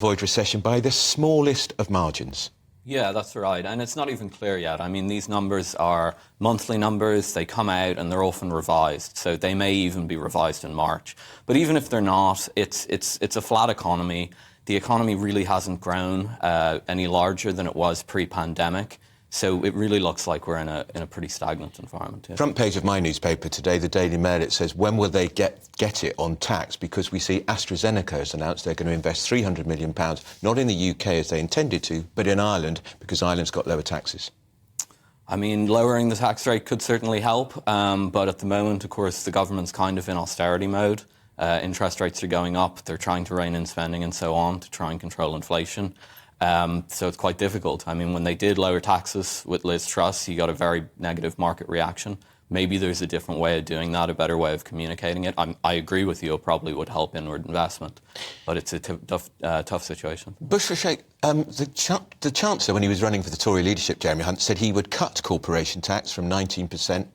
avoid recession by the smallest of margins. Yeah, that's right. And it's not even clear yet. I mean, these numbers are monthly numbers. They come out and they're often revised. So they may even be revised in March. But even if they're not, it's a flat economy. The economy really hasn't grown any larger than it was pre-pandemic. So it really looks like we're in a pretty stagnant environment. Yeah. Front page of my newspaper today, the Daily Mail, it says, when will they get it on tax? Because we see AstraZeneca has announced they're going to invest £300 million, not in the UK as they intended to, but in Ireland, because Ireland's got lower taxes. I mean, lowering the tax rate could certainly help, but at the moment, of course, the government's kind of in austerity mode. Interest rates are going up. They're trying to rein in spending and so on to try and control inflation. So it's quite difficult. I mean, when they did lower taxes with Liz Truss, you got a very negative market reaction. Maybe there's a different way of doing that, a better way of communicating it. I agree with you, it probably would help inward investment, but it's a tough situation. Bush the Chancellor, when he was running for the Tory leadership, Jeremy Hunt, said he would cut corporation tax from 19%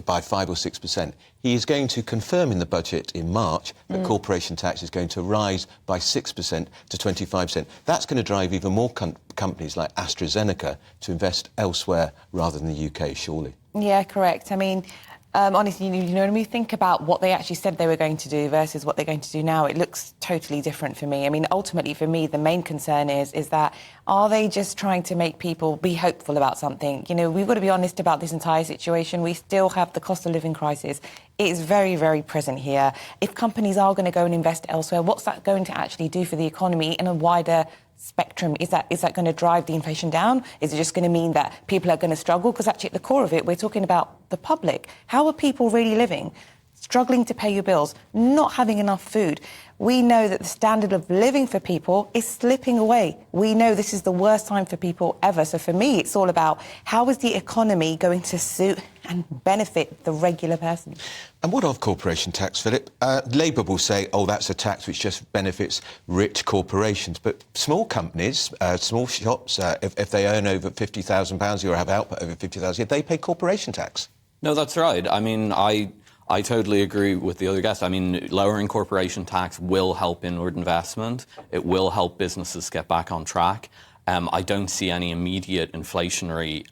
by 5 or 6%. He is going to confirm in the budget in March that corporation tax is going to rise by 6% to 25%. That's going to drive even more companies like AstraZeneca to invest elsewhere rather than the UK, surely. Yeah, correct. I mean, honestly, when we think about what they actually said they were going to do versus what they're going to do now, it looks totally different for me. I mean, ultimately, for me, the main concern is that are they just trying to make people be hopeful about something? You know, we've got to be honest about this entire situation. We still have the cost of living crisis. It is very, very present here. If companies are going to go and invest elsewhere, what's that going to actually do for the economy in a wider spectrum? Is that going to drive the inflation down? Is it just going to mean that people are going to struggle? Because actually at the core of it, we're talking about the public. How are people really living? Struggling to pay your bills, not having enough food. We know that the standard of living for people is slipping away. We know this is the worst time for people ever. So for me, it's all about how is the economy going to suit and benefit the regular person. And what of corporation tax, Philip? Labour will say, oh, that's a tax which just benefits rich corporations. But small companies, small shops, if they earn over £50,000 or have output over £50,000, they pay corporation tax. No, that's right. I mean, I totally agree with the other guest. I mean, lowering corporation tax will help inward investment. It will help businesses get back on track. I don't see any immediate inflationary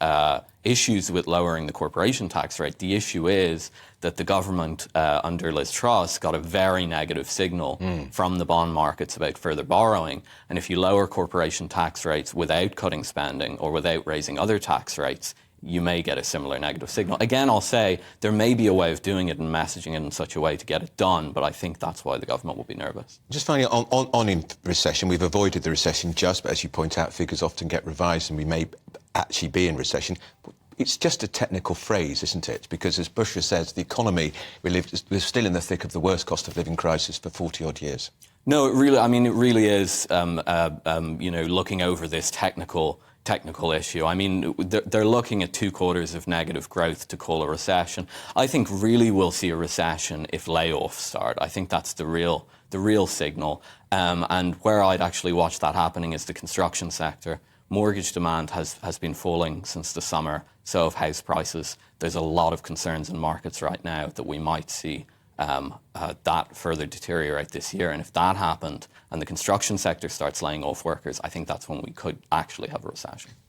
issues with lowering the corporation tax rate. The issue is that the government, under Liz Truss, got a very negative signal from the bond markets about further borrowing. And if you lower corporation tax rates without cutting spending or without raising other tax rates, you may get a similar negative signal. Again, I'll say there may be a way of doing it and messaging it in such a way to get it done, but I think that's why the government will be nervous. Just finally, on in recession, we've avoided the recession but as you point out, figures often get revised and we may actually be in recession. It's just a technical phrase, isn't it? Because as Bush says, the economy, we're still in the thick of the worst cost of living crisis for 40-odd years. No, it really is, looking over this technical issue. I mean, they're looking at 2 quarters of negative growth to call a recession. I think really we'll see a recession if layoffs start. I think that's the real signal. And where I'd actually watch that happening is the construction sector. Mortgage demand has been falling since the summer, so have house prices. There's a lot of concerns in markets right now that we might see that further deteriorate this year. And if that happened and the construction sector starts laying off workers, I think that's when we could actually have a recession.